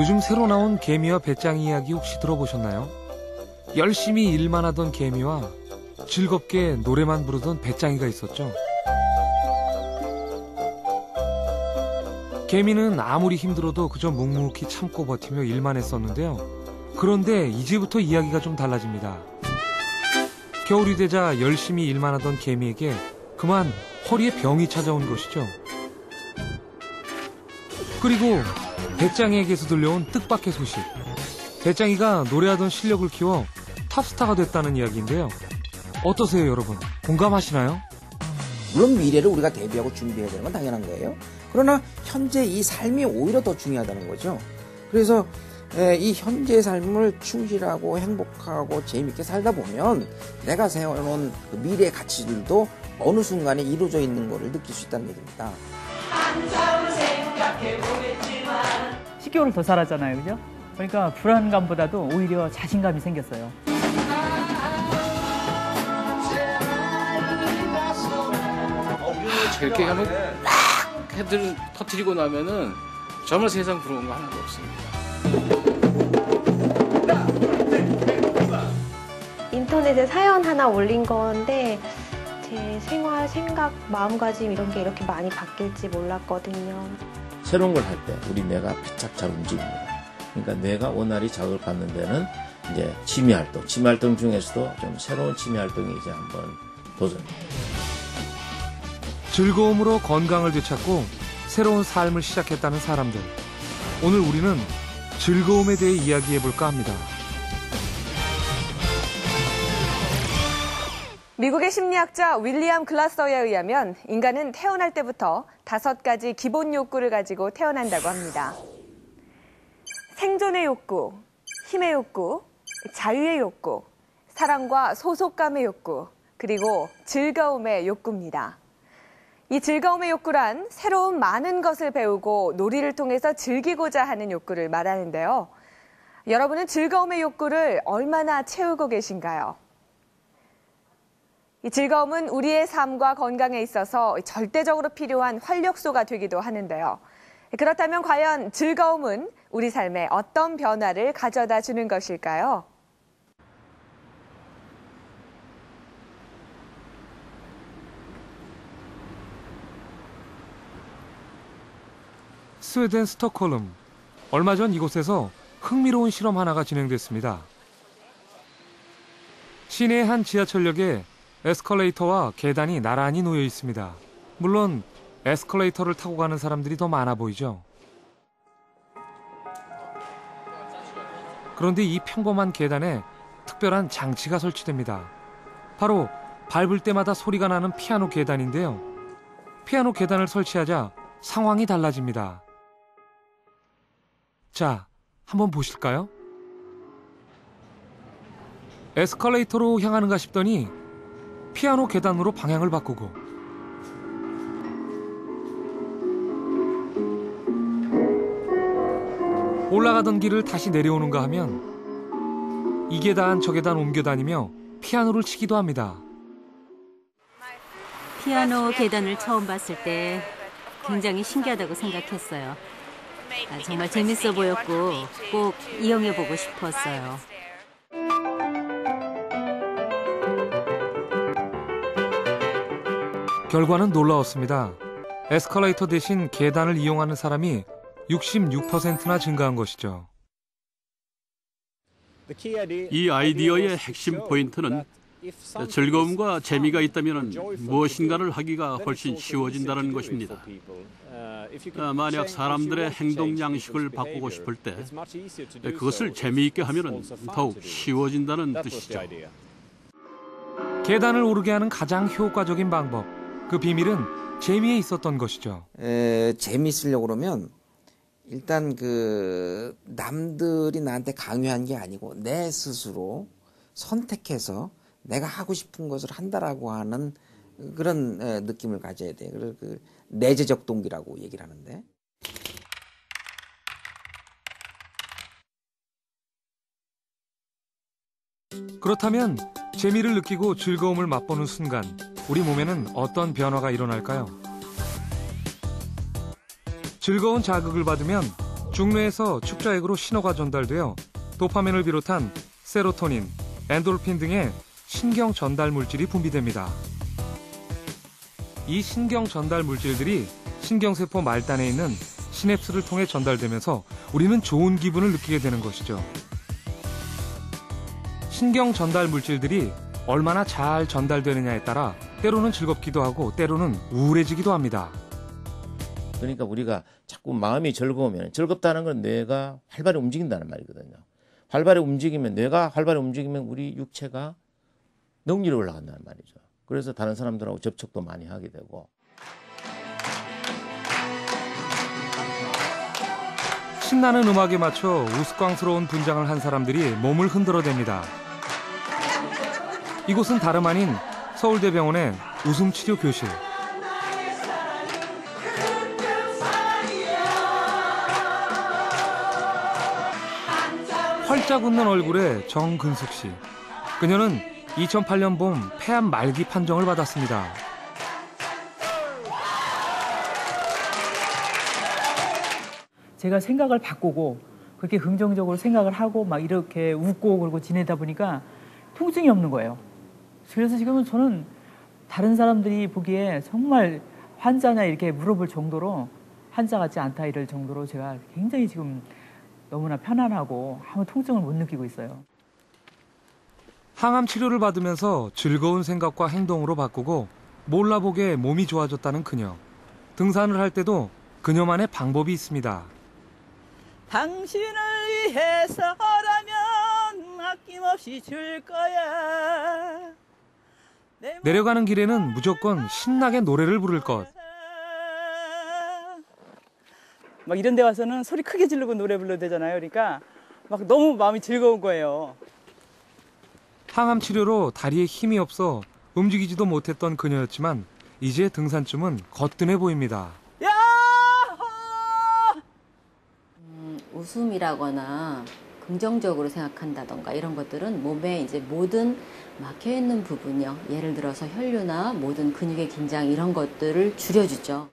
요즘 새로 나온 개미와 배짱이 이야기 혹시 들어보셨나요? 열심히 일만 하던 개미와 즐겁게 노래만 부르던 배짱이가 있었죠. 개미는 아무리 힘들어도 그저 묵묵히 참고 버티며 일만 했었는데요. 그런데 이제부터 이야기가 좀 달라집니다. 겨울이 되자 열심히 일만 하던 개미에게 그만 허리에 병이 찾아온 것이죠. 그리고 배짱이에게서 들려온 뜻밖의 소식. 배짱이가 노래하던 실력을 키워 탑스타가 됐다는 이야기인데요. 어떠세요, 여러분? 공감하시나요? 물론 미래를 우리가 대비하고 준비해야 되는 건 당연한 거예요. 그러나 현재 이 삶이 오히려 더 중요하다는 거죠. 그래서 이 현재의 삶을 충실하고 행복하고 재미있게 살다 보면 내가 세워놓은 그 미래의 가치들도 어느 순간에 이루어져 있는 것을 느낄 수 있다는 얘기입니다. 10개월을 더 살았잖아요, 그죠? 그러니까 불안감보다도 오히려 자신감이 생겼어요. 저렇게 하면 딱 헤드를 터뜨리고 나면은 정말 세상 부러운 거 하나도 없습니다. 인터넷에 사연 하나 올린 건데 제 생활, 생각, 마음가짐 이런 게 이렇게 많이 바뀔지 몰랐거든요. 새로운 걸 할 때 우리 뇌가 바짝 잘 움직입니다. 그러니까 뇌가 원활히 자극을 받는 데는 이제 취미활동 중에서도 좀 새로운 취미활동이 이제 한번 도전입니다. 즐거움으로 건강을 되찾고 새로운 삶을 시작했다는 사람들. 오늘 우리는 즐거움에 대해 이야기해볼까 합니다. 미국의 심리학자 윌리엄 글라서에 의하면 인간은 태어날 때부터 5가지 기본 욕구를 가지고 태어난다고 합니다. 생존의 욕구, 힘의 욕구, 자유의 욕구, 사랑과 소속감의 욕구, 그리고 즐거움의 욕구입니다. 이 즐거움의 욕구란 새로운 많은 것을 배우고 놀이를 통해서 즐기고자 하는 욕구를 말하는데요. 여러분은 즐거움의 욕구를 얼마나 채우고 계신가요? 이 즐거움은 우리의 삶과 건강에 있어서 절대적으로 필요한 활력소가 되기도 하는데요. 그렇다면 과연 즐거움은 우리 삶에 어떤 변화를 가져다 주는 것일까요? 스웨덴 스톡홀름. 얼마 전 이곳에서 흥미로운 실험 하나가 진행됐습니다. 시내의 한 지하철역에 에스컬레이터와 계단이 나란히 놓여 있습니다. 물론 에스컬레이터를 타고 가는 사람들이 더 많아 보이죠. 그런데 이 평범한 계단에 특별한 장치가 설치됩니다. 바로 밟을 때마다 소리가 나는 피아노 계단인데요. 피아노 계단을 설치하자 상황이 달라집니다. 자, 한번 보실까요? 에스컬레이터로 향하는가 싶더니 피아노 계단으로 방향을 바꾸고 올라가던 길을 다시 내려오는가 하면 이 계단 저 계단 옮겨 다니며 피아노를 치기도 합니다. 피아노 계단을 처음 봤을 때 굉장히 신기하다고 생각했어요. 정말 재밌어 보였고 꼭 이용해보고 싶었어요. 결과는 놀라웠습니다. 에스컬레이터 대신 계단을 이용하는 사람이 66%나 증가한 것이죠. 이 아이디어의 핵심 포인트는 즐거움과 재미가 있다면 무엇인가를 하기가 훨씬 쉬워진다는 것입니다. 만약 사람들의 행동 양식을 바꾸고 싶을 때 그것을 재미있게 하면 더욱 쉬워진다는 뜻이죠. 계단을 오르게 하는 가장 효과적인 방법. 그 비밀은 재미에 있었던 것이죠. 재미있으려고 그러면 일단 그 남들이 나한테 강요한 게 아니고 내 스스로 선택해서 내가 하고 싶은 것을 한다라고 하는 그런 느낌을 가져야 돼. 그걸 그 내재적 동기라고 얘기를 하는데. 그렇다면 재미를 느끼고 즐거움을 맛보는 순간 우리 몸에는 어떤 변화가 일어날까요? 즐거운 자극을 받으면 중뇌에서 축자액으로 신호가 전달되어 도파민을 비롯한 세로토닌, 엔돌핀 등의 신경 전달 물질이 분비됩니다. 이 신경 전달 물질들이 신경세포 말단에 있는 시냅스를 통해 전달되면서 우리는 좋은 기분을 느끼게 되는 것이죠. 신경 전달 물질들이 얼마나 잘 전달되느냐에 따라 때로는 즐겁기도 하고 때로는 우울해지기도 합니다. 그러니까 우리가 자꾸 마음이 즐거우면, 즐겁다는 건 뇌가 활발히 움직인다는 말이거든요. 뇌가 활발히 움직이면 우리 육체가 능률이 올라간다는 말이죠. 그래서 다른 사람들하고 접촉도 많이 하게 되고. 신나는 음악에 맞춰 우스꽝스러운 분장을 한 사람들이 몸을 흔들어댑니다. 이곳은 다름 아닌 서울대병원의 웃음치료 교실. 활짝 웃는 얼굴의 정근숙 씨. 그녀는 2008년 봄 폐암 말기 판정을 받았습니다. 제가 생각을 바꾸고 그렇게 긍정적으로 생각을 하고 막 이렇게 웃고 그러고 지내다 보니까 통증이 없는 거예요. 그래서 지금은 저는 다른 사람들이 보기에 정말 환자냐 이렇게 물어볼 정도로 환자 같지 않다 이럴 정도로 제가 굉장히 지금 너무나 편안하고 아무 통증을 못 느끼고 있어요. 항암 치료를 받으면서 즐거운 생각과 행동으로 바꾸고 몰라보게 몸이 좋아졌다는 그녀. 등산을 할 때도 그녀만의 방법이 있습니다. 당신을 위해서라면 아낌없이 줄 거야. 내려가는 길에는 무조건 신나게 노래를 부를 것. 막 이런 데 와서는 소리 크게 지르고 노래 불러야 되잖아요. 그러니까 막 너무 마음이 즐거운 거예요. 항암 치료로 다리에 힘이 없어 움직이지도 못했던 그녀였지만 이제 등산쯤은 거뜬해 보입니다. 웃음이라거나 긍정적으로 생각한다던가 이런 것들은 몸에 이제 모든 막혀있는 부분이요. 예를 들어서 혈류나 모든 근육의 긴장 이런 것들을 줄여주죠.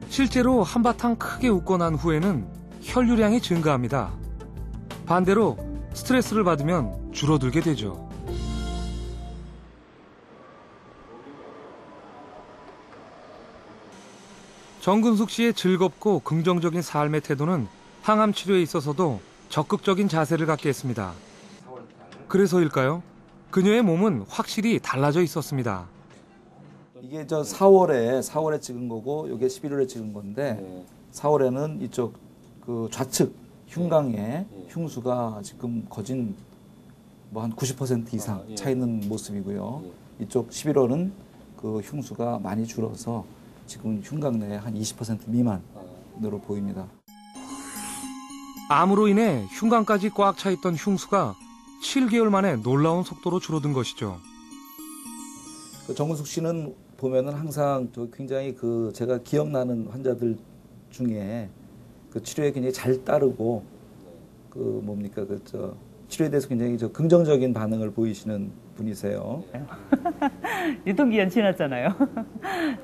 실제로 한바탕 크게 웃고 난 후에는 혈류량이 증가합니다. 반대로 스트레스를 받으면 줄어들게 되죠. 정근숙 씨의 즐겁고 긍정적인 삶의 태도는 항암 치료에 있어서도 적극적인 자세를 갖게 했습니다. 그래서일까요? 그녀의 몸은 확실히 달라져 있었습니다. 이게 저 4월에 찍은 거고 이게 11월에 찍은 건데 4월에는 이쪽 그 좌측 흉곽에 흉수가 지금 거진 뭐 한 90% 이상 차 있는 모습이고요. 이쪽 11월은 그 흉수가 많이 줄어서 지금 흉곽 내에 한 20% 미만으로 보입니다. 암으로 인해 흉곽까지 꽉 차 있던 흉수가 7개월 만에 놀라운 속도로 줄어든 것이죠. 그 정근숙 씨는 보면은 항상 굉장히 그 제가 기억나는 환자들 중에 그 치료에 굉장히 잘 따르고 그 뭡니까 그 저 치료에 대해서 굉장히 저 긍정적인 반응을 보이시는 분이세요. 유통기한 지났잖아요.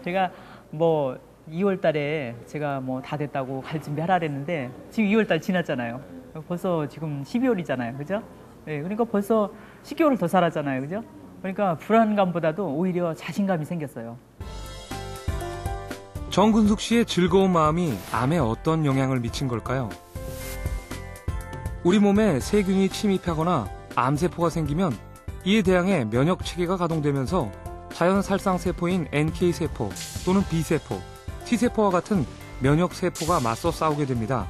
제가 뭐 2월 달에 제가 뭐 다 됐다고 갈 준비하라 그랬는데 지금 2월 달 지났잖아요. 벌써 지금 12월이잖아요. 그죠? 네, 그러니까 벌써 10개월을 더 살았잖아요. 그죠? 그러니까 불안감보다도 오히려 자신감이 생겼어요. 정근숙 씨의 즐거운 마음이 암에 어떤 영향을 미친 걸까요? 우리 몸에 세균이 침입하거나 암세포가 생기면 이에 대항해 면역체계가 가동되면서 자연살상세포인 NK세포 또는 B세포, T세포와 같은 면역세포가 맞서 싸우게 됩니다.